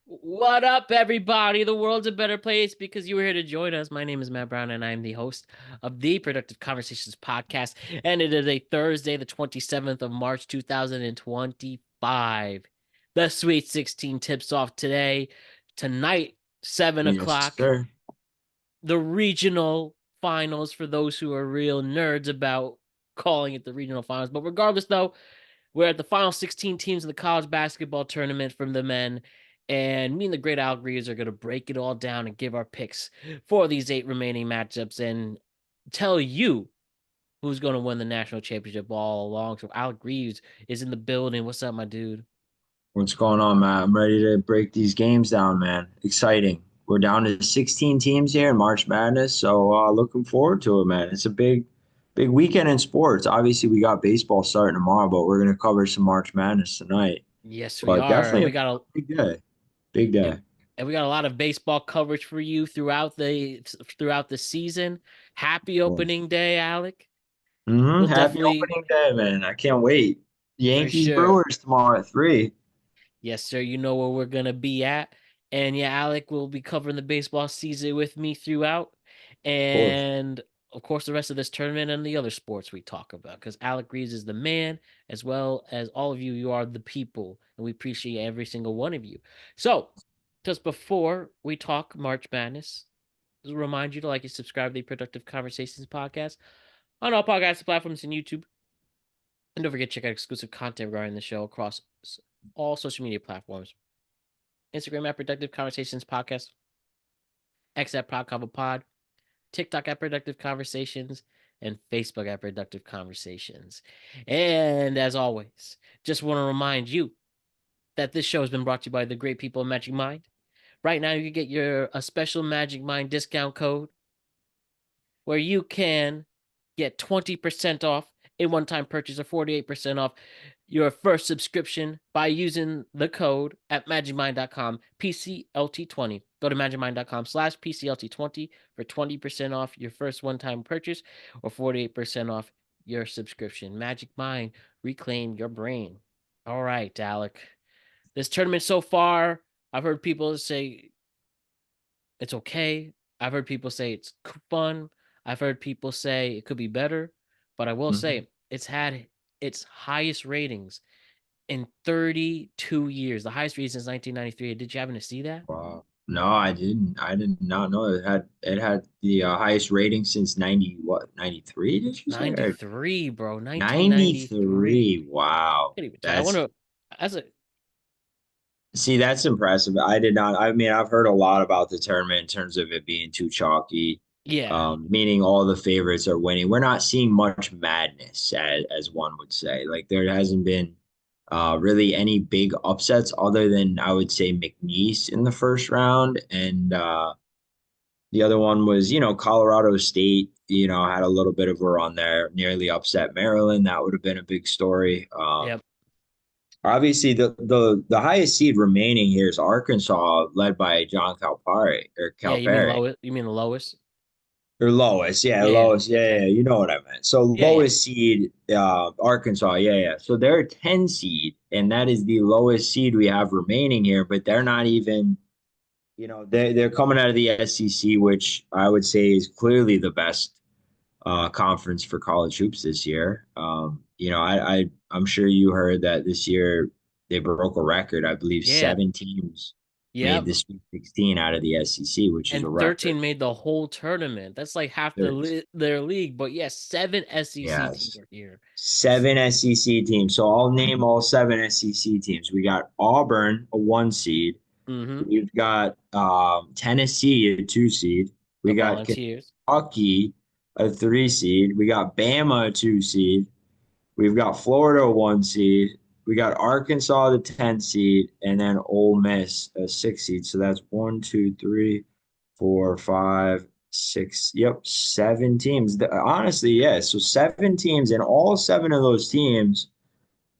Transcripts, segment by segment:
What up, everybody? The world's a better place because you were here to join us. My name is Matt Brown, and I'm the host of the Productive Conversations podcast. And it is a Thursday, the 27th of March, 2025. The Sweet 16 tips off tonight, 7 Yes, o'clock. sir. The regional finals for those who are real nerds about calling it the regional finals. But regardless, though, we're at the final 16 teams in the college basketball tournament from the men. And me and the great Alec Reaves are going to break it all down and give our picks for these 8 remaining matchups and tell you who's going to win the national championship all along. So Alec Reaves is in the building. What's up, my dude? What's going on, Matt? I'm ready to break these games down, man. Exciting. We're down to 16 teams here in March Madness, so looking forward to it, man. It's a big weekend in sports. Obviously, we got baseball starting tomorrow, but we're gonna cover some March Madness tonight. Yes, we But are. And definitely we a got a big day. Big and, day. and we got a lot of baseball coverage for you throughout the season. Happy Of course. opening day, Alec. We'll Happy definitely opening day, man. I can't wait. for Yankees sure. Brewers tomorrow at 3. Yes, sir. You know where we're gonna be at. And yeah, Alec will be covering the baseball season with me throughout. Of course. And of course the rest of this tournament and the other sports we talk about. Because Alec Reeves is the man, as well as all of you, you are the people. And we appreciate every single one of you. So just before we talk March Madness, just remind you to like and subscribe to the Productive Conversations podcast on all podcast platforms and YouTube. And don't forget to check out exclusive content regarding the show across all social media platforms. Instagram at Productive Conversations Podcast, X at Pod, TikTok at Productive Conversations, and Facebook at Productive Conversations. And as always, just want to remind you that this show has been brought to you by the great people of Magic Mind. Right now, you can get a special Magic Mind discount code where you can get 20% off a one-time purchase or 48% off your first subscription by using the code at magicmind.com PCLT20. Go to magicmind.com/PCLT20 for 20% off your first one-time purchase or 48% off your subscription. Magic Mind, reclaim your brain. All right, Alec. This tournament so far, I've heard people say it's okay. I've heard people say it's fun. I've heard people say it could be better, but I will Mhm. say it's had its highest ratings in 32 years, the highest rating since 1993. Did you happen to see that? Wow. No, I didn't. I did not know it had the highest rating since 90 what 93, did you say? Or 93, bro. 1993. 93. Wow. Can't even tell. I That's wonder. As a See, that's impressive. I did not. I mean, I've heard a lot about the tournament in terms of it being too chalky, Yeah, meaning all the favorites are winning. We're not seeing much madness, as one would say. Like there hasn't been really any big upsets other than I would say McNeese in the first round, and the other one was Colorado State. Had a little bit of a run there, nearly upset Maryland. That would have been a big story. yep. Obviously, the highest seed remaining here is Arkansas, led by John Calipari or Yeah, you mean Calipari lowest? You mean the lowest? or lowest, yeah, Yeah, lowest, yeah, yeah, okay. yeah, you know what I meant. So Yeah, yeah. lowest seed, Arkansas, yeah, yeah. So they're a 10 seed, and that is the lowest seed we have remaining here. But they're not even, they're coming out of the SEC, which I would say is clearly the best conference for college hoops this year. I'm sure you heard that this year they broke a record. I believe Yeah, 7 teams made yep. the Sweet 16 out of the SEC, which is And a 13 record. made the whole tournament. That's like half There's their league. But yes, 7 SEC teams yes, are here. 7 SEC teams. So I'll name all 7 SEC teams. We got Auburn, a 1 seed. Mm-hmm. We've got Tennessee, a 2 seed. The We got Volunteers. Kentucky, a 3 seed. We got Bama, a 2 seed. We've got Florida, a 1 seed. We got Arkansas, the 10 seed, and then Ole Miss, a 6 seed. So that's one, two, three, four, five, six. Yep, 7 teams. Honestly, yeah. So 7 teams, and all 7 of those teams,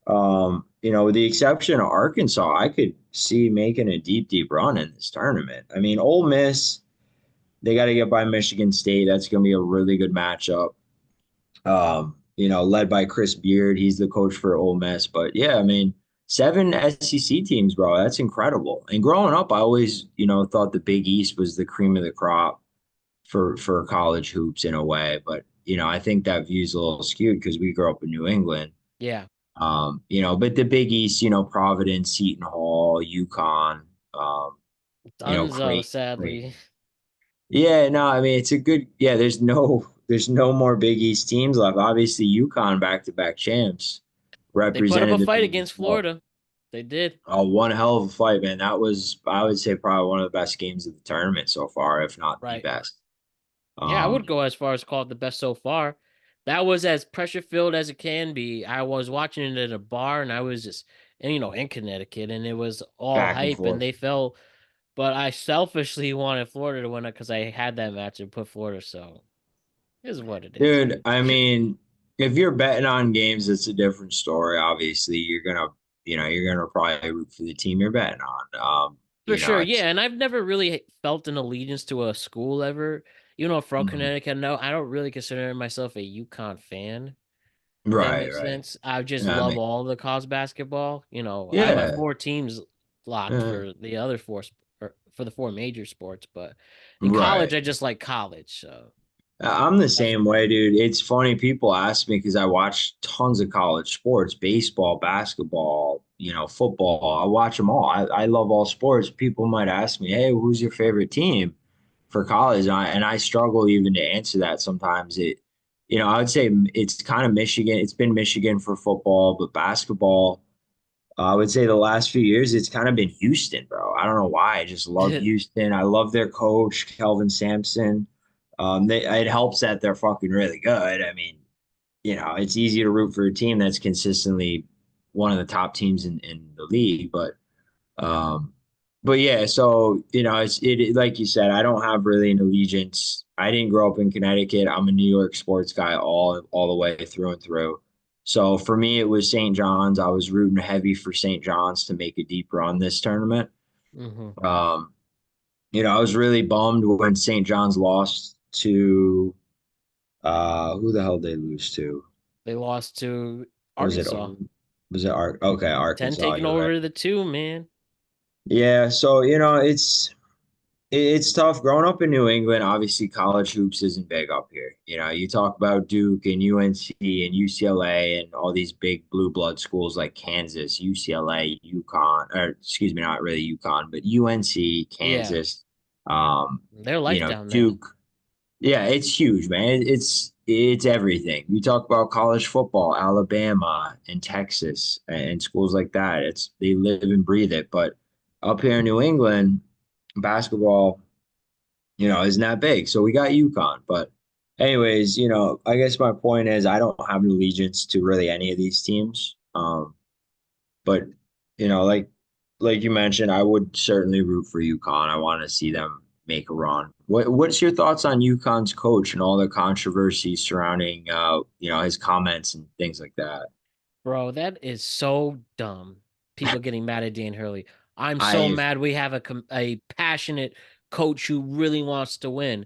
with the exception of Arkansas, I could see making a deep, deep run in this tournament. I mean, Ole Miss, they got to get by Michigan State. That's going to be a really good matchup. Led by Chris Beard. He's the coach for Ole Miss. But yeah, I mean, seven SEC teams, bro. That's incredible. And growing up, I always, thought the Big East was the cream of the crop for college hoops in a way. But I think that view's a little skewed because we grew up in New England. Yeah. But the Big East, Providence, Seton Hall, UConn, Dunzo, Creighton. sadly. Yeah, no, I mean it's a good. Yeah, there's no more Big East teams left. Obviously, UConn back-to-back champs They put up a represented the fight Big against East well. Florida. They did. One hell of a fight, man. That was, I would say, probably one of the best games of the tournament so far, if not the Right. best. Yeah, I Um, would go as far as call it the best so far. That was as pressure filled as it can be. I was watching it at a bar and I was just, and in Connecticut, and it was all back and hype and forth. they fell. But I selfishly wanted Florida to win it because I had that match and put Florida. So it is what it is. Dude, I mean, if you're betting on games, it's a different story. Obviously, you're gonna probably root for the team you're betting on. For sure, It's yeah. And I've never really felt an allegiance to a school ever. From mhm. Connecticut, no, I don't really consider myself a UConn fan. If that Right, makes right. sense. I just Yeah, I love mean, all the college basketball. I have my yeah, four teams locked yeah. for the other four or for the four major sports, but in college Right. I just like college. So I'm the that's same way, dude. It's funny. People ask me because I watch tons of college sports, baseball, basketball, football. I watch them all. I love all sports. People might ask me, hey, who's your favorite team for college? And I struggle even to answer that sometimes. I would say it's kind of Michigan. It's been Michigan for football, but basketball, I would say the last few years, it's kind of been Houston, bro. I don't know why. I just love Houston. I love their coach, Kelvin Sampson. It helps that they're fucking really good. I mean, it's easy to root for a team that's consistently one of the top teams in the league. Um, but yeah, so like you said, I don't have really an allegiance. I didn't grow up in Connecticut. I'm a New York sports guy all the way through and through. So for me, it was St. John's. I was rooting heavy for St. John's to make a deep run this tournament. hmm Um, I was really bummed when St. John's lost to who the hell did they lose to? they lost to Was it Arkansas. Okay, 10 Arkansas, taking you're right. over the two, man. Yeah, so it's tough growing up in New England. Obviously, college hoops isn't big up here. You talk about Duke and UNC and UCLA and all these big blue blood schools like Kansas, UCLA, UConn, or excuse me, not really UConn, but UNC, Yeah. Kansas, Their life down there. Duke. Yeah, it's huge, man. It's everything. We talk about college football, Alabama and Texas and schools like that. They live and breathe it. But up here in New England, basketball, isn't that big. So we got UConn. But anyways, I guess my point is I don't have an allegiance to really any of these teams. But like you mentioned, I would certainly root for UConn. I want to see them make a run. What's your thoughts on UConn's coach and all the controversy surrounding his comments and things like that? Bro, that is so dumb. People getting mad at Dan Hurley. I'm so I mad we have a passionate coach who really wants to win.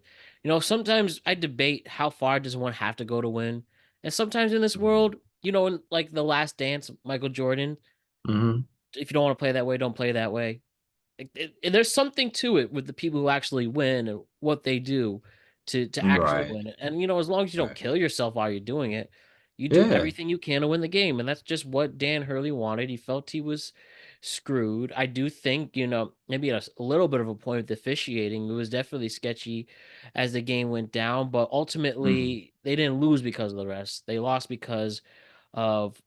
Sometimes I debate how far does one have to go to win. And sometimes in this world, in like The Last Dance, Michael Jordan, mm-hmm. if you don't want to play that way, don't play that way. There's something to it with the people who actually win and what they do to actually Right, win it. And as long as you don't right. kill yourself while you're doing it, you do Yeah. everything you can to win the game. And that's just what Dan Hurley wanted. He felt he was screwed. I do think, maybe at a little bit of a point with officiating. It was definitely sketchy as the game went down, but Mhm. ultimately they didn't lose because of the rest. They lost because of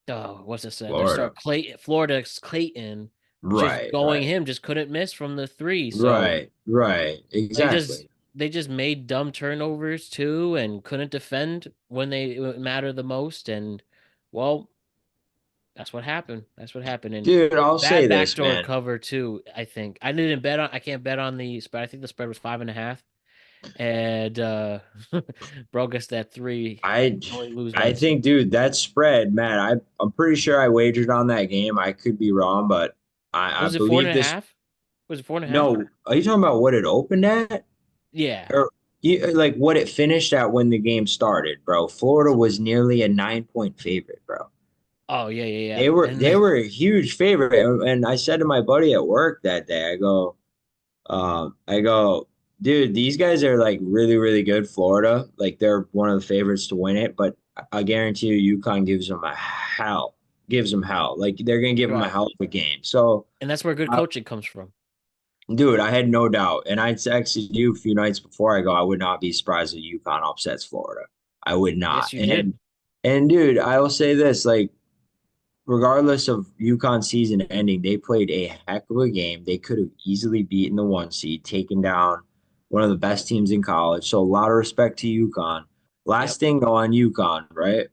what's it said? Their Florida. start Florida's Clayton just Right, going right. him, just couldn't miss from the three. So Right, right. they just Exactly. they just made dumb turnovers too and couldn't defend when it mattered the most. And well, that's what happened. That's what happened. And Dude, I'll say bad this, backdoor man. cover too, I think. I can't bet on the spread. I think the spread was 5.5. And broke us that three. I Only lose I by think, two. dude, that spread, man. I'm pretty sure I wagered on that game. I could be wrong, but I Was it four and believe a this. half? Was it 4.5? No, are you talking about what it opened at, Yeah. or like what it finished at when the game started, bro? Florida was nearly a 9-point favorite, bro. Oh yeah, yeah, yeah. They were And they were a huge favorite, and I said to my buddy at work that day, I go, dude, these guys are like really, really good. Florida, like they're one of the favorites to win it, but I guarantee you, UConn gives them hell. Like they're gonna give them a right. hell of a game. So, And that's where good uh, coaching comes from. dude, I had no doubt, and I texted you a few nights before. I go, I would not be surprised if UConn upsets Florida. I would not. Yes, you did. And dude, I will say this, like regardless of UConn season ending, they played a heck of a game. They could have easily beaten the one seed, taken down one of the best teams in college. So a lot of respect to UConn. Yep. Last thing though on UConn, right?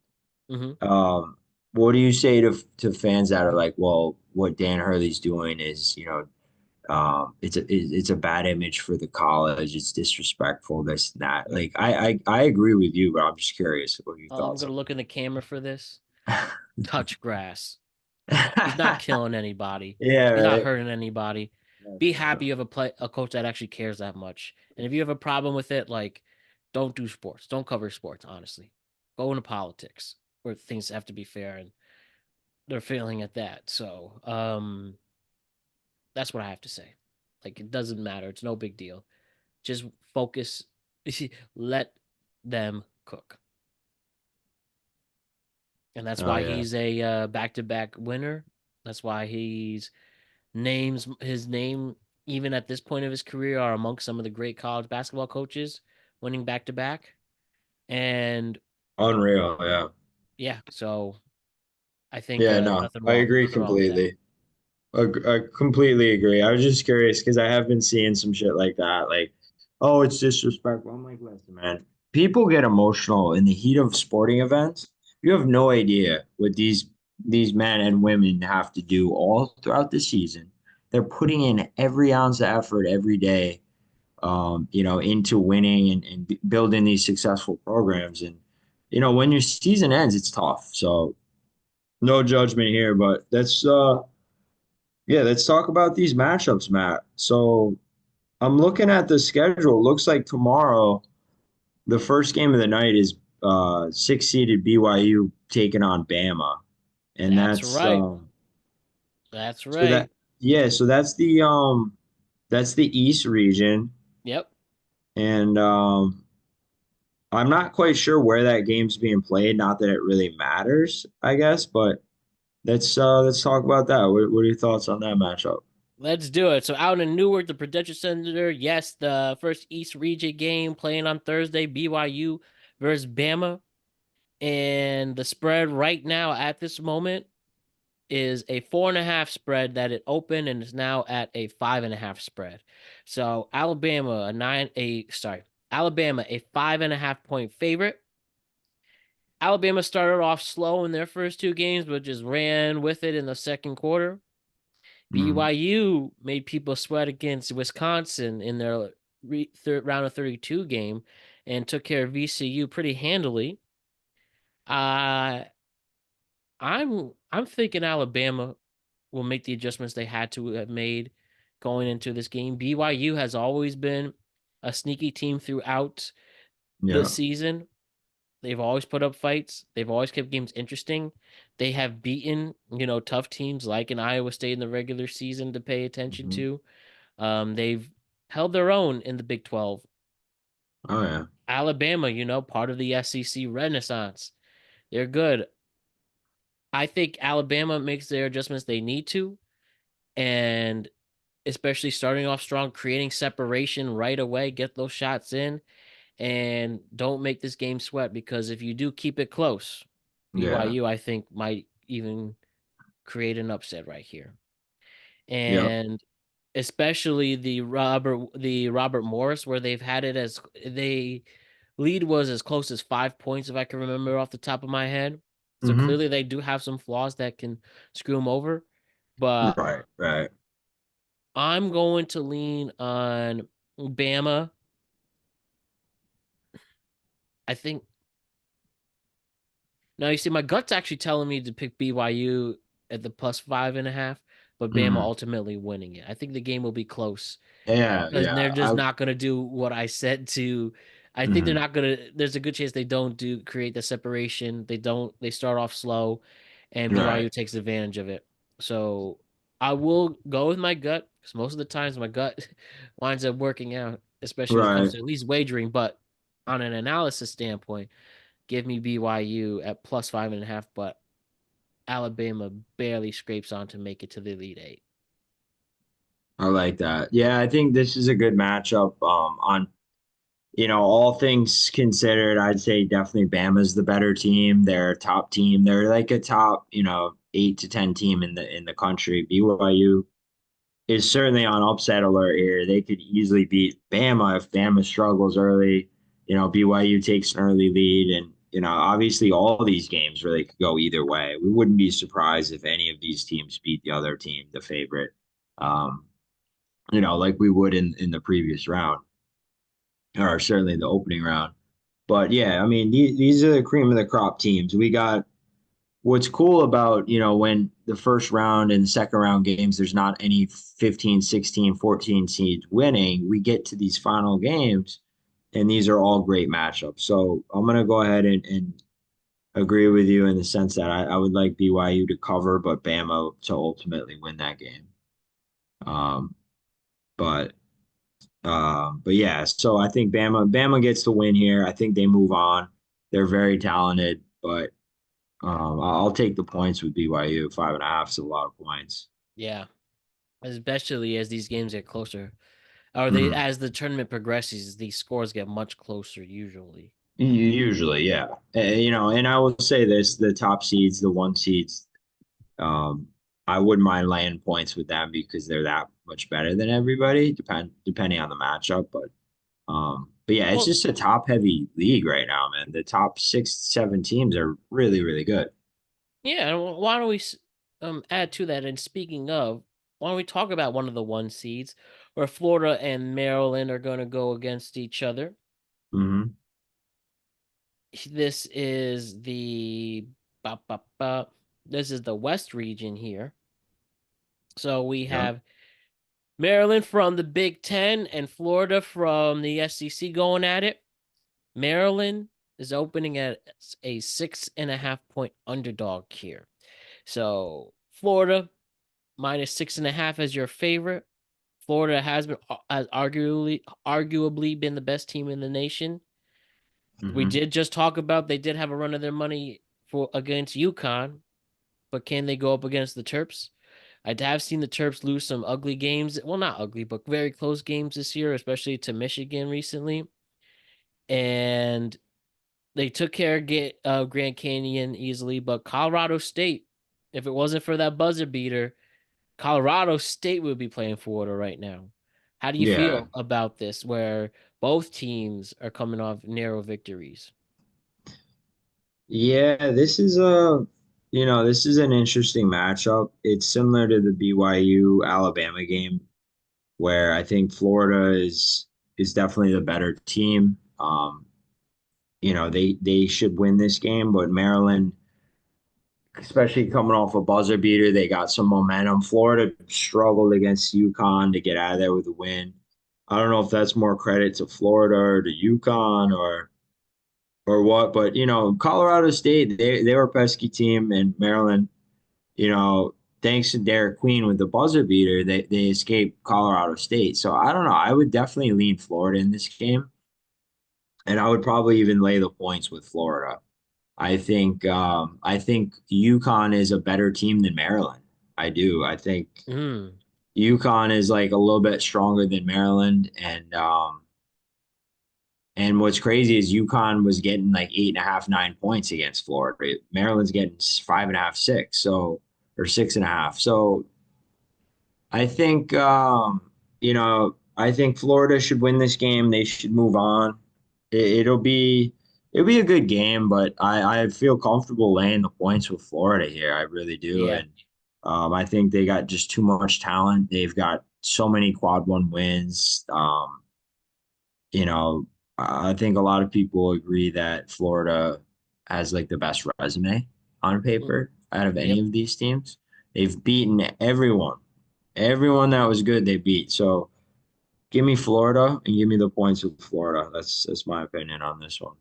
Hmm. What do you say to fans that are like, well, what Dan Hurley's doing is, it's a bad image for the college. It's disrespectful, this and that. Yep. Like I agree with you, but I'm just curious what are your I'm thoughts gonna on look in the camera for this. that? Touch grass. He's not killing anybody. Yeah, He's not right. hurting anybody. That's Be fair. happy you have a coach that actually cares that much. And if you have a problem with it, like, don't do sports. Don't cover sports. Honestly, go into politics where things have to be fair, and they're failing at that. So, that's what I have to say. Like, it doesn't matter. It's no big deal. Just focus. Let them cook, and that's Oh why yeah. he's a back-to-back winner. That's why he's names his name even at this point of his career are amongst some of the great college basketball coaches winning back to back. And Unreal, yeah. yeah, so I think Yeah, no, nothing I wrong, agree nothing wrong with that. completely. I completely agree. I was just curious because I have been seeing some shit like that. Like, oh, it's disrespectful. I'm like, listen, man, people get emotional in the heat of sporting events. You have no idea what these men and women have to do all throughout the season. They're putting in every ounce of effort every day, into winning and building these successful programs. And, when your season ends, it's tough. So no judgment here, but yeah, let's talk about these matchups, Matt. So I'm looking at the schedule. Looks like tomorrow, the first game of the night is six-seeded BYU taking on Bama, and That's right. That's so that right. yeah, so that's the East region, Yep. and I'm not quite sure where that game's being played. Not that it really matters, I guess, but let's talk about that. What are your thoughts on that matchup? Let's do it. So out in Newark, the Prudential Center, yes, the first East Region game playing on Thursday, BYU versus Bama. And the spread right now at this moment is a 4.5 spread that it opened and is now at a 5.5 spread. So Alabama a 5.5 point favorite. Alabama started off slow in their first two games, but just ran with it in the second quarter. Mm, BYU made people sweat against Wisconsin in their third round of 32 game and took care of VCU pretty handily. Uh, I'm thinking Alabama will make the adjustments they had to have made going into this game. BYU has always been a sneaky team throughout the yeah. season. They've always put up fights. They've always kept games interesting. They have beaten, tough teams like in Iowa State in the regular season to pay attention Mhm. to. They've held their own in the Big 12. Oh yeah. Alabama, part of the SEC Renaissance. They're good. I think Alabama makes their adjustments they need to, and especially starting off strong, creating separation right away, get those shots in, and don't make this game sweat because if you do keep it close, Yeah. BYU, I think, might even create an upset right here. Yep. And especially the Robert Morris, where they've had it as they lead was as close as 5 points, if I can remember off the top of my head. So Hmm. clearly they do have some flaws that can screw them over. But Right. Right. I'm going to lean on Bama. I think now you see my gut's actually telling me to pick BYU at the plus 5.5, but Bama Mm. ultimately winning it. I think the game will be close Yeah. because Yeah. they're just not gonna do what I said to. I think they're Mhm. not gonna. There's a good chance they don't do create the separation. They don't. They start off slow, and BYU Right. takes advantage of it. So I will go with my gut because most of the times my gut winds up working out, especially when it comes Right. to at least wagering. But on an analysis standpoint, give me BYU at plus 5.5, but Alabama barely scrapes on to make it to the Elite Eight. I like that. Yeah, I think this is a good matchup. On all things considered, I'd say definitely Bama's the better team. They're a top team. They're like a top, 8 to 10 team in the country. BYU is certainly on upset alert here. They could easily beat Bama if Bama struggles early. BYU takes an early lead, and obviously all of these games really could go either way. We wouldn't be surprised if any of these teams beat the other team, the favorite. Um, like we would in the previous round, or certainly the opening round. But yeah, I mean, these are the cream of the crop teams. We got what's cool about, when the first round and second round games, there's not any 15, 16, 14 seeds winning. We get to these final games, and these are all great matchups. So I'm going to go ahead and agree with you in the sense that I would like BYU to cover, but Bama to ultimately win that game. Um, but but yeah, so I think Bama gets the win here. I think they move on. They're very talented, but I'll take the points with BYU. 5.5 is a lot of points. Yeah, especially as these games get closer, or they Mhm. as the tournament progresses, these scores get much closer usually. Usually, yeah. And I will say this: the top seeds, the one seeds, um, I wouldn't mind laying points with them because they're that much better than everybody, depending on the matchup. But yeah, it's Well, just a top heavy league right now, man. The top 6, 7 teams are really, really good. yeah. Why don't we add to that? And speaking of, why don't we talk about one of the one seeds where Florida and Maryland are going to go against each other? Hmm. This is the ba, ba, ba. This is the West region here. So we Yep. have Maryland from the Big Ten and Florida from the SEC going at it. Maryland is opening at a 6.5 point underdog here. So Florida minus 6.5 as your favorite. Florida has arguably been the best team in the nation. We Hmm. did just talk about they did have a run of their money for against UConn, but can they go up against the Terps? I have seen the Terps lose some ugly games. Well, not ugly, but very close games this year, especially to Michigan recently. And they took care of Grand Canyon easily, but Colorado State, if it wasn't for that buzzer beater, Colorado State would be playing Florida right now. How do you Yeah. feel about this, where both teams are coming off narrow victories? Yeah, this is an interesting matchup. It's similar to the BYU Alabama game where I think Florida is definitely the better team. They should win this game, but Maryland, especially coming off a buzzer beater, they got some momentum. Florida struggled against UConn to get out of there with a win. I don't know if that's more credit to Florida or to UConn or what, but Colorado State, they were a pesky team, and Maryland, you know, thanks to Derek Queen with the buzzer beater, they escaped Colorado State. So I don't know. I would definitely lean Florida in this game, and I would probably even lay the points with Florida. I think UConn is a better team than Maryland. I do. I think Mm, UConn is like a little bit stronger than Maryland, and what's crazy is UConn was getting like 8.5, 9 points against Florida. Maryland's getting 5.5, 6, so or 6.5. So I think Florida should win this game. They should move on. It'll be a good game, but I feel comfortable laying the points with Florida here. I really do, yeah. and I think they got just too much talent. They've got so many quad one wins. You know, I think a lot of people agree that Florida has like the best resume on Mm, paper out of any yep. of these teams. They've beaten everyone. Everyone that was good, they beat. So give me Florida and give me the points with Florida. That's my opinion on this one.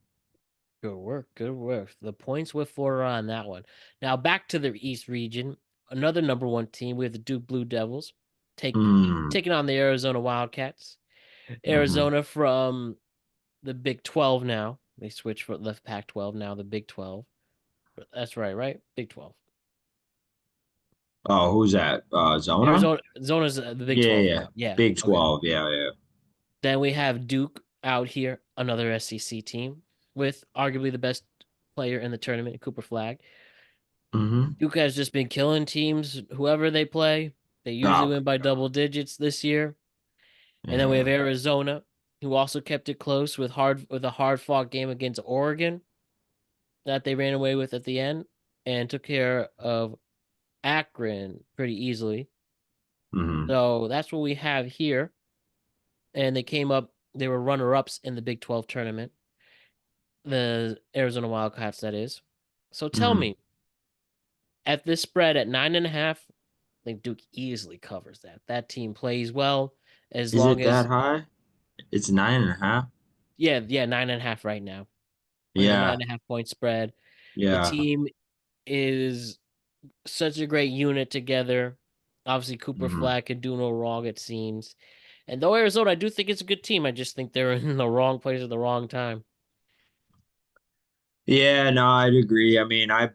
Good work. Good work. The points with Florida on that one. Now back to the East region. Another number one team. We have the Duke Blue Devils Mm, taking on the Arizona Wildcats. hmm. Arizona from the Big 12 now. They switched from the Pac 12 now, the Big 12. That's right? Big 12. Oh, who's that? Zona? Zona's the Big Yeah, 12 yeah. now. Yeah. Big Okay. 12. Yeah, yeah. Then we have Duke out here, another SEC team with arguably the best player in the tournament, Cooper Flag. Mm-hmm. Duke has just been killing teams, whoever they play. They usually Oh win my by God. double digits this year. And then we have Yeah. Arizona, who also kept it close with a hard fought game against Oregon that they ran away with at the end and took care of Akron pretty easily. Mm-hmm. So that's what we have here. And they were runner ups in the Big 12 tournament, the Arizona Wildcats, that is. So tell Mm-hmm. me, at this spread at 9.5, I think Duke easily covers that. That team plays well as Is long it that as, high? It's 9.5. yeah, 9.5 right now. And a nine Yeah. and a half point spread. The Yeah. team is such a great unit together. Obviously, Cooper Mm-hmm. Flag can do no wrong, it seems. And though Arizona, I do think it's a good team. I just think they're in the wrong place at the wrong time. Yeah, no, I'd agree. I mean, I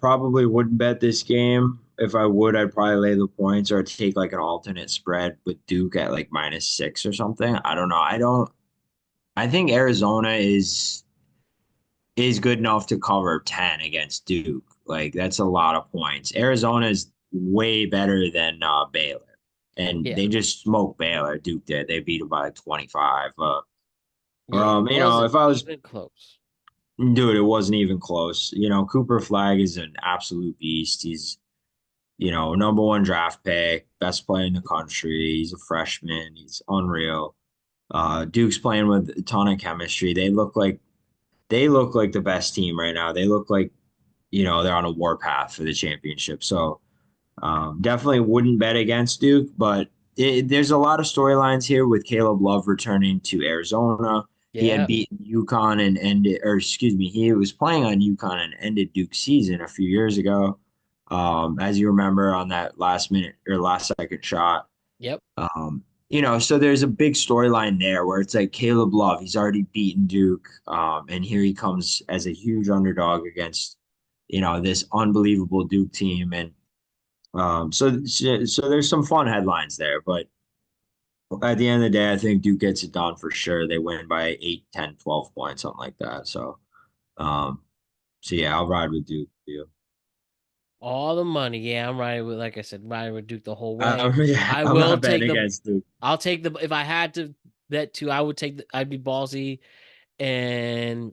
probably wouldn't bet this game. If I would, I'd probably lay the points or take like an alternate spread with Duke at like -6 or something. I don't know. I think Arizona is good enough to cover 10 against Duke. Like that's a lot of points. Arizona is way better than Baylor. And Yeah. they just smoked Baylor. Duke did. They beat them by like 25. Yeah, it If wasn't I was even close. dude, it wasn't even close. Cooper Flag is an absolute beast. He's, number one draft pick, best player in the country. He's a freshman. He's unreal. Duke's playing with a ton of chemistry. They look like the best team right now. They look like, they're on a warpath for the championship. So definitely wouldn't bet against Duke, but there's a lot of storylines here with Caleb Love returning to Arizona. He had Yeah. beaten UConn and ended, or excuse me, he was playing on UConn and ended Duke's season a few years ago. As you remember on that last minute or last second shot. Yep. So there's a big storyline there where it's like Caleb Love, he's already beaten Duke, and here he comes as a huge underdog against, this unbelievable Duke team, and so there's some fun headlines there, but at the end of the day, I think Duke gets it done for sure. They win by 8, 10, 12 points, something like that. Um, so yeah, I'll ride with Duke. Yeah. All the money. Yeah, I'm riding with, like I said, riding with Duke the whole way. Yeah, I I'm will not betting take the against Duke. I'll take the if I had to bet two, I'd be ballsy and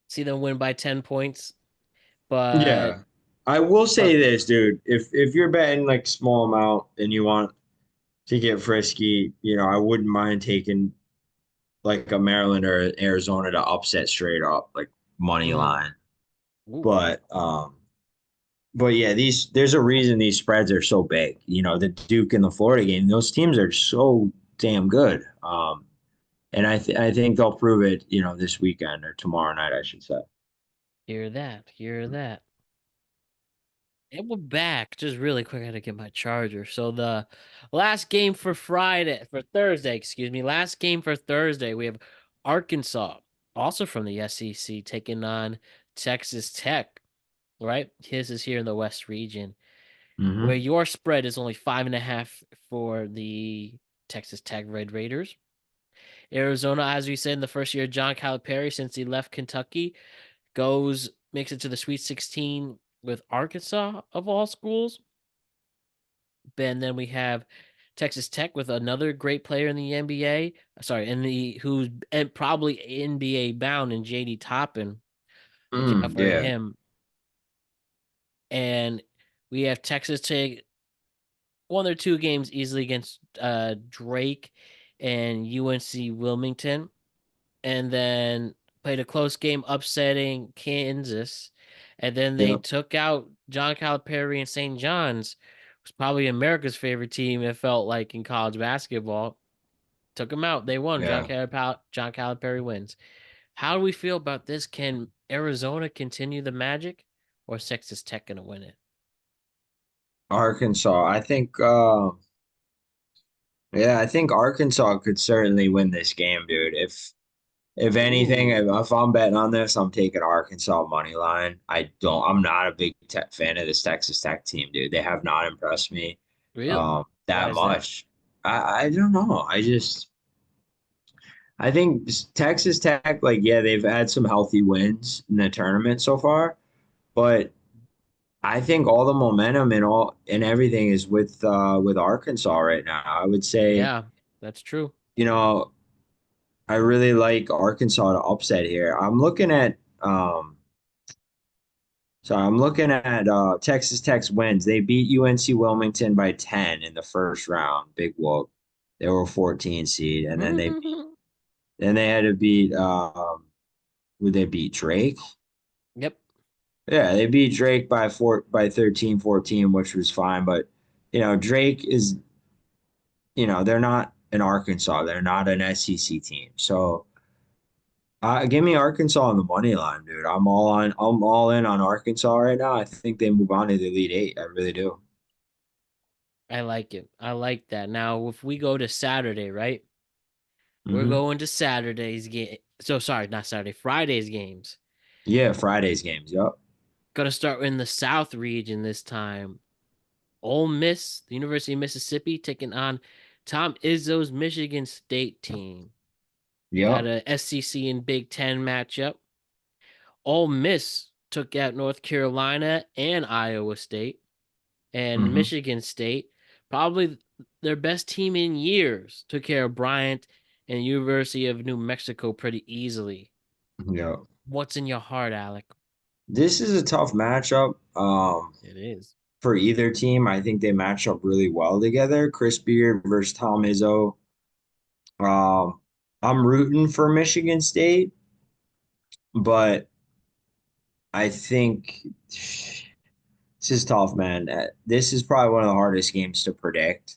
see them win by 10 points. But Yeah. I will but say this, dude. If you're betting like small amount and you want to get frisky, I wouldn't mind taking like a Maryland or Arizona to upset straight up, like money mm, line. ooh, But But yeah, there's a reason these spreads are so big. The Duke and the Florida game, those teams are so damn good. And I think they'll prove it, this weekend or tomorrow night, I should say. hear that. Hear that. And we're back. Just really quick, I had to get my charger. So the last game for Thursday, excuse me. Last game for Thursday, we have Arkansas, also from the SEC, taking on Texas Tech, right? His is here in the West region, where Hmm. your spread is only 5.5 for the Texas Tech Red Raiders. Arizona, as we said in the first year, John Calipari, since he left Kentucky, makes it to the Sweet 16 with Arkansas of all schools. And then we have Texas Tech with another great player in the NBA. Sorry, who's and probably NBA bound in JD Toppin. Watch out for Yeah. him. And we have Texas take one or two games easily against Drake and UNC Wilmington, and then played a close game upsetting Kansas. And then they Yep. took out John Calipari and St. John's, was probably America's favorite team, it felt like, in college basketball. Took them out. They won. Yeah. John Calipari wins. How do we feel about this? Can Arizona continue the magic, or is Texas Tech gonna win it? Arkansas. I think Arkansas could certainly win this game, dude. If anything, Ooh, if I'm betting on this, I'm taking Arkansas money line. I'm not a big fan of this Texas Tech team, dude. They have not impressed me really? Why that is that? much. I don't know. I think Texas Tech, like, yeah, they've had some healthy wins in the tournament so far, but I think all the momentum and everything is with Arkansas right now. I would say, Yeah, that's true. you know, I really like Arkansas to upset here. I'm looking at Texas Tech's wins. They beat UNC Wilmington by 10 in the first round. Big whoop. They were a 14 seed, and then they had to beat would they beat Drake? Yep. Yeah, they beat Drake by 13-14, which was fine. But Drake is they're not in Arkansas. They're not an SEC team. So give me Arkansas on the money line, dude. I'm all in on Arkansas right now. I think they move on to the Elite Eight. I really do. I like it. I like that. Now, if we go to Saturday, right? We're Hmm. going to Saturday's game. So sorry, not Saturday, Friday's games. Yeah, Friday's games. Yep. Gonna start in the South region this time. Ole Miss, the University of Mississippi, taking on Tom Izzo's Michigan State team. Got Yep. a SEC and Big Ten matchup. Ole Miss took out North Carolina and Iowa State, and Hmm. Michigan State, probably their best team in years, took care of Bryant and University of New Mexico pretty easily. Yep. What's in your heart, Alec? This is a tough matchup. It is. For either team, I think they match up really well together. Chris Beard versus Tom Izzo. Um, I'm rooting for Michigan State, but I think this is tough, man. This is probably one of the hardest games to predict.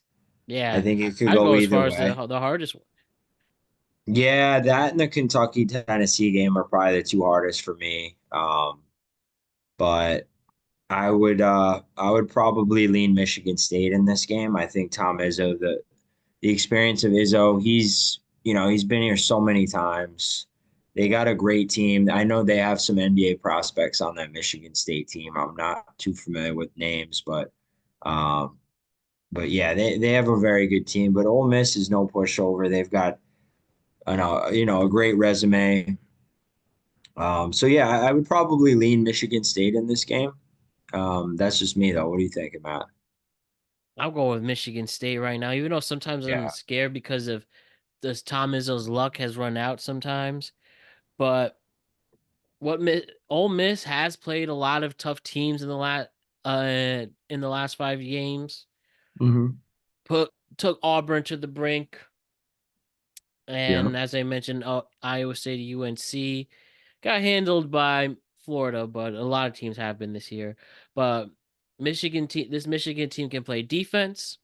I Yeah, think it could I'd go go as either far as way. the hardest one. Yeah, that and the Kentucky Tennessee game are probably the two hardest for me. But I would probably lean Michigan State in this game. I think Tom Izzo, the experience of Izzo, he's been here so many times. They got a great team. I know they have some NBA prospects on that Michigan State team. I'm not too familiar with names, um, but yeah, they have a very good team. But Ole Miss is no pushover. They've got a great resume. So yeah, I would probably lean Michigan State in this game. That's just me though. What are you thinking, Matt? I'll go with Michigan State right now, even though sometimes I'm Yeah. scared because of this Tom Izzo's luck has run out sometimes. But Ole Miss has played a lot of tough teams in the last 5 games. Hmm. Put Took Auburn to the brink, Yeah. and as I mentioned, Iowa State, UNC got handled by Florida, but a lot of teams have been this year. But this Michigan team can play defense.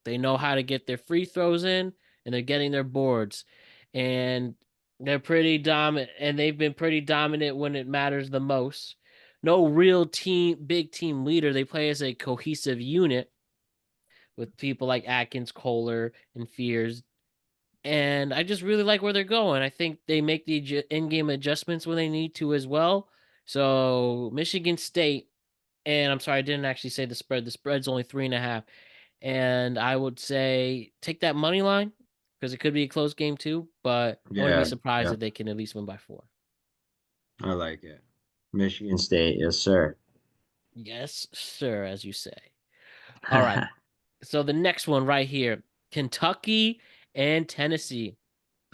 They know how to get their free throws in, and they're getting their boards, and they're pretty dominant, and they've been pretty dominant when it matters the most. No real big team leader. They play as a cohesive unit with people like Atkins, Kohler, and Fears. And I just really like where they're going. I think they make the in-game adjustments when they need to as well. So Michigan State, and I'm sorry, I didn't actually say the spread. The spread's only 3.5. And I would say take that money line because it could be a close game too. But I wouldn't be Yeah. surprised Yeah. if they can at least win by 4. I like it. Michigan State, yes, sir. Yes, sir, as you say. All right. So the next one right here, Kentucky and Tennessee,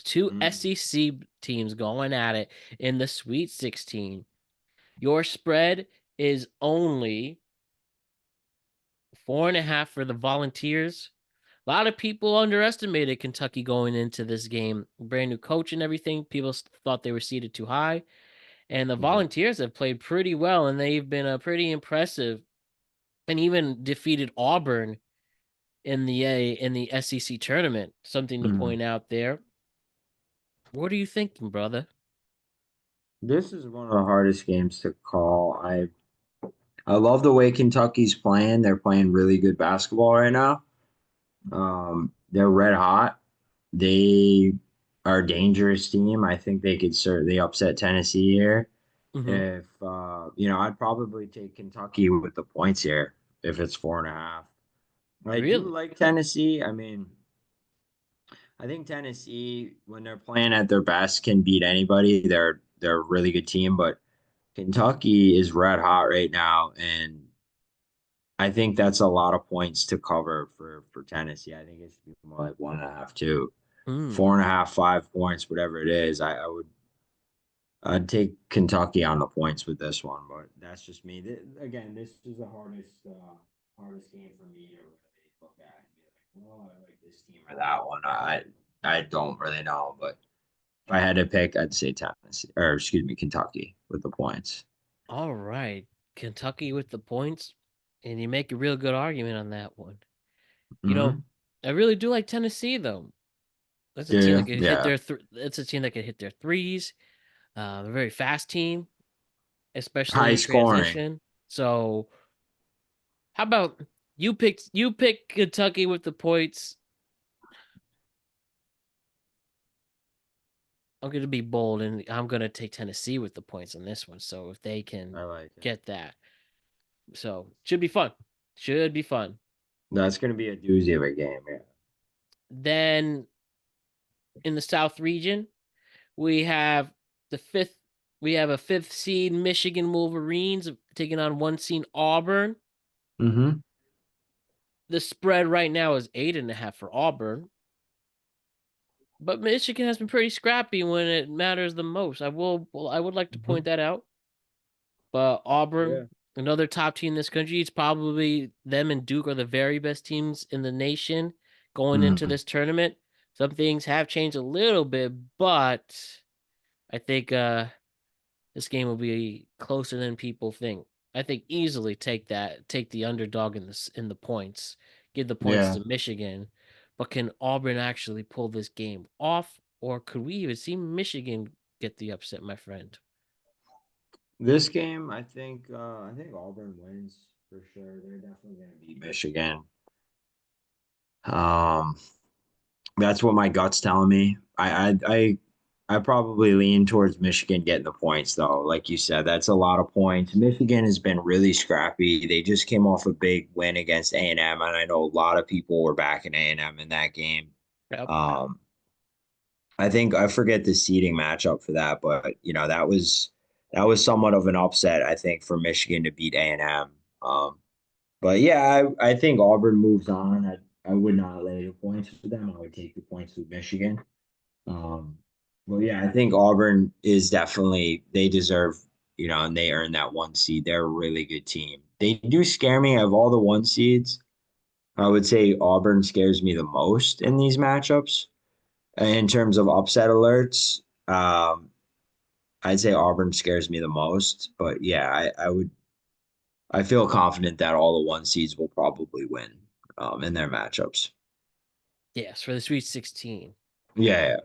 two Mm. SEC teams going at it in the Sweet 16. Your spread is only 4.5 for the Volunteers. A lot of people underestimated Kentucky going into this game. Brand new coach and everything. People thought they were seated too high. And the Yeah. Volunteers have played pretty well, and they've been pretty impressive, and even defeated Auburn in the SEC tournament. Something to Mm. point out there. What are you thinking, brother? This is one of the hardest games to call. I love the way Kentucky's playing. They're playing really good basketball right now. They're red hot. They are a dangerous team. I think they could certainly upset Tennessee here. Hmm. If I'd probably take Kentucky with the points here if it's 4.5. I do Really? like Tennessee. I mean, I think Tennessee, when they're playing at their best, can beat anybody. They're a really good team, but Kentucky is red hot right now, and I think that's a lot of points to cover for Tennessee. I think it should be more like 1.5, two, Mm. 4.5, 5 points, whatever it is. I'd take Kentucky on the points with this one, but that's just me. Again, this is the hardest game for me to really look at and be like, oh, I like this team or that one. I don't really know, but if I had to pick, I'd say Tennessee, or excuse me, Kentucky with the points. All right. Kentucky with the points. And you make a real good argument on that one. You know, Hmm. I really do like Tennessee though. That's a team that Yeah, could hit yeah. their it's a team that could hit their threes. They're a very fast team, especially High in scoring. transition. So how about you pick Kentucky with the points. I'm gonna be bold and I'm gonna take Tennessee with the points on this one. So if they can I like it. get that. So should be fun. Should be fun. That's going to be a doozy of a game. Yeah. Then in the South region, we have the fifth we have a fifth seed Michigan Wolverines taking on one seed Auburn. Hmm. The spread right now is 8.5 for Auburn. But Michigan has been pretty scrappy when it matters the most. I would like to Hmm. point that out. But Yeah. Auburn, another top team in this country, it's probably them and Duke are the very best teams in the nation going into Mm. this tournament. Some things have changed a little bit, but I think this game will be closer than people think. I think easily take the underdog in the points, give the points Yeah. to Michigan. But can Auburn actually pull this game off, or could we even see Michigan get the upset, my friend? This game, I think Auburn wins for sure. They're definitely going to beat Michigan. Um, that's what my gut's telling me. I probably lean towards Michigan getting the points though. Like you said, that's a lot of points. Michigan has been really scrappy. They just came off a big win against A&M, and I know a lot of people were backing A&M in that game. Yep. Um, I think I forget the seeding matchup for that, but that was somewhat of an upset, I think, for Michigan to beat A&M. But yeah, I think Auburn moves on. I would not lay the points with them. I would take the points with Michigan. Um, well, yeah, I think Auburn is definitely they deserve, and they earn that one seed. They're a really good team. They do scare me of all the one seeds. I would say Auburn scares me the most in these matchups in terms of upset alerts. I'd say Auburn scares me the most, but yeah, I feel confident that all the one seeds will probably win in their matchups. Yes, for the Sweet 16. Yeah, yeah.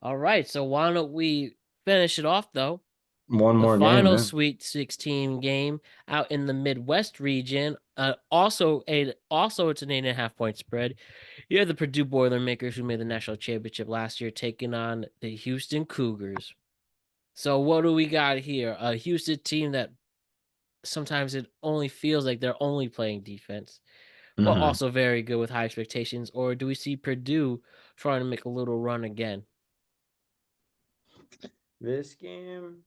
All right, so why don't we finish it off though? One The more game, final yeah. Sweet 16 game out in the Midwest region. Also it's an 8.5 point spread. You have the Purdue Boilermakers who made the national championship last year taking on the Houston Cougars. So what do we got here? A Houston team that sometimes it only feels like they're only playing defense, but Hmm. also very good with high expectations. Or do we see Purdue trying to make a little run again? This game,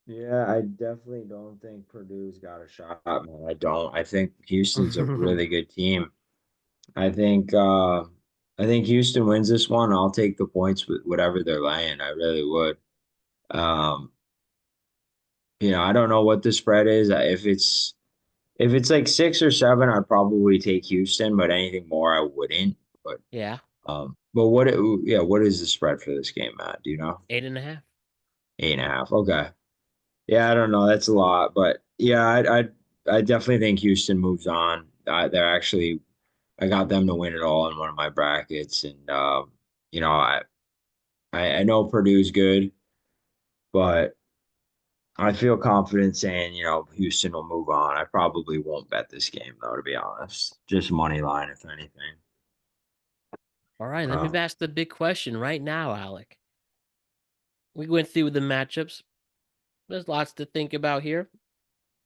yeah, I definitely don't think Purdue's got a shot, man. I don't. I think Houston's a really good team. I think uh I think Houston wins this one. I'll take the points with whatever they're laying. I really would. Um, I don't know what the spread is. If it's like 6 or 7, I'd probably take Houston, but anything more I wouldn't. But Yeah, what is the spread for this game, Matt? Do you know? 8.5. 8.5. Okay. Yeah, I don't know. That's a lot, but yeah, I definitely think Houston moves on. I got them to win it all in one of my brackets, and you know, I know Purdue's good. but I feel confident saying, Houston will move on. I probably won't bet this game though, to be honest. Just money line, if anything. All right, let me Um, ask the big question right now, Alec. We went through the matchups. There's lots to think about here.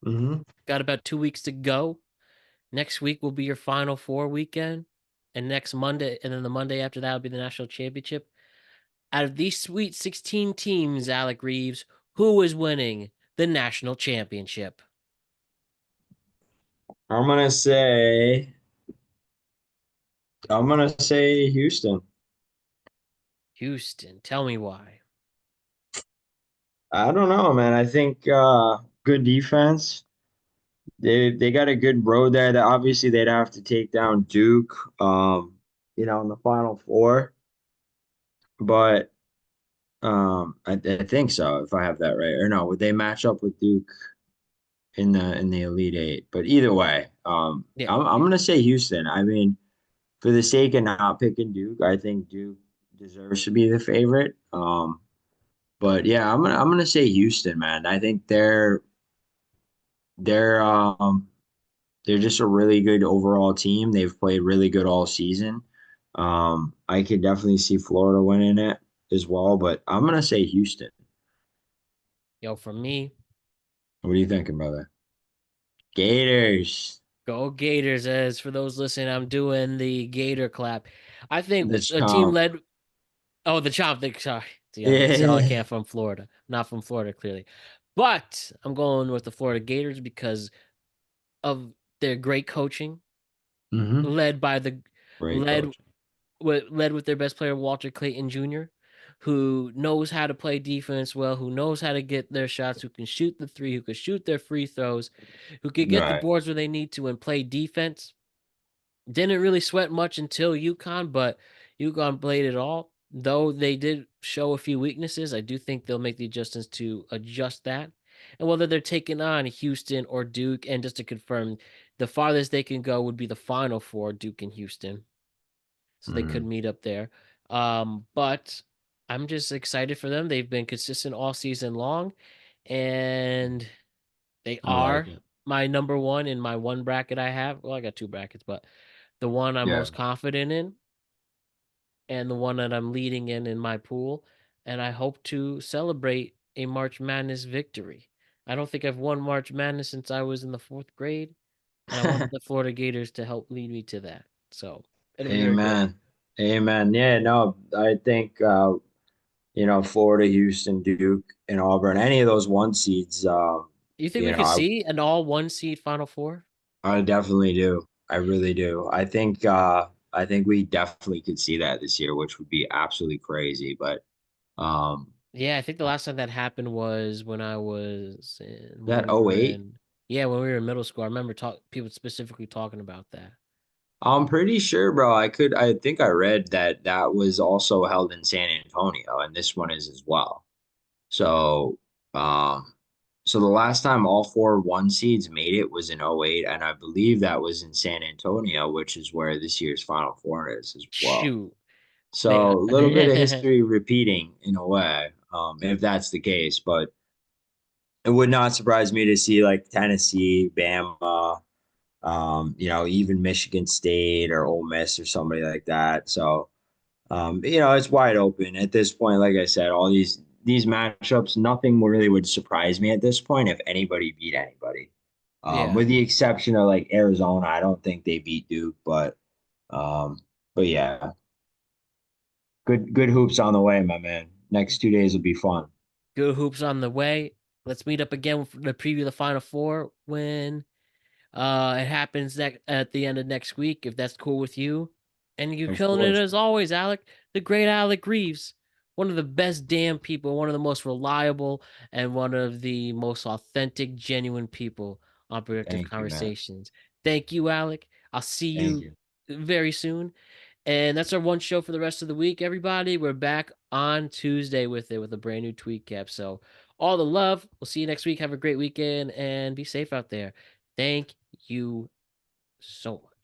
mhm. Got about 2 weeks to go. Next week will be your Final Four weekend, and next Monday, and then the Monday after that will be the national championship. Out of these Sweet 16 teams, Alec Reaves, who is winning the national championship? I'm gonna say I'm gonna say Houston. Houston. Tell me why. I don't know, man. I think good defense. They got a good road there. That obviously they'd have to take down Duke, in the Final Four. But I think so, if I have that right. Or no, would they match up with Duke in the Elite Eight? But either way, Yeah, I'm gonna say Houston. I mean, for the sake of not picking Duke, I think Duke deserves to be the favorite. But yeah, I'm gonna say Houston, man. I think they're they're just a really good overall team. They've played really good all season. I could definitely see Florida winning it as well, but I'm gonna say Houston. yo, for me, What are you thinking, brother? Gators. go Gators. As for those listening, I'm doing the Gator clap. I think The a team chomp. led. Oh, the chomp. Sorry. See, I'm selling Yeah. can from Florida. Not from Florida, clearly. But I'm going with the Florida Gators because of their great coaching, Hmm. led by the Great led coach. led with their best player Walter Clayton Jr., who knows how to play defense well, who knows how to get their shots, who can shoot the three, who can shoot their free throws, who can get the Right. boards where they need to and play defense. Didn't really sweat much until UConn, but UConn played it all. Though they did show a few weaknesses, I do think they'll make the adjustments to adjust that. And whether they're taking on Houston or Duke, and just to confirm, the farthest they can go would be the Final Four, Duke and Houston. So they could Hmm. meet up there. But I'm just excited for them. They've been consistent all season long, and they I like are it. my number one in my one bracket I have. Well, I got two brackets, but the one I'm Yeah. most confident in and the one that I'm leading in my pool. And I hope to celebrate a March Madness victory. I don't think I've won March Madness since I was in the fourth grade, and I want the Florida Gators to help lead me to that. So it'll be very good. Amen. Amen. Yeah, no, I think Florida, Houston, Duke, and Auburn, any of those one seeds, You think you we know, could I see an all one seed Final Four? I definitely do. I really do. I think we definitely could see that this year, which would be absolutely crazy. But um Yeah, I think the last time that happened was when I was in that when we oh were 08, in yeah, when we were in middle school. I remember people specifically talking about that. I'm pretty sure, bro. I think I read that that was also held in San Antonio, and this one is as well. So, um, so the last time all four one seeds made it was in '08, and I believe that was in San Antonio, which is where this year's Final Four is as well. Shoot. So They a little bit of history repeating in a way, if that's the case. But it would not surprise me to see like Tennessee, Bama, even Michigan State or Ole Miss or somebody like that. So it's wide open at this point. Like I said, all these matchups, nothing really would surprise me at this point if anybody beat anybody. yeah. With the exception of like Arizona, I don't think they beat Duke, um, but yeah, good hoops on the way, my man. Next 2 days will be fun. Good hoops on the way. Let's meet up again for the preview of the Final Four when it happens at the end of next week, if that's cool with you. And you're Of killing it course, as always, Alec. The great Alec Reaves. One of the best damn people, one of the most reliable, and one of the most authentic, genuine people on Productive thank you, man. Conversations. Thank you, Alec. I'll see Thank you you. very soon. And that's our one show for the rest of the week, everybody. We're back on Tuesday with a brand new tweet cap. So all the love. We'll see you next week. Have a great weekend and be safe out there. Thank you so much.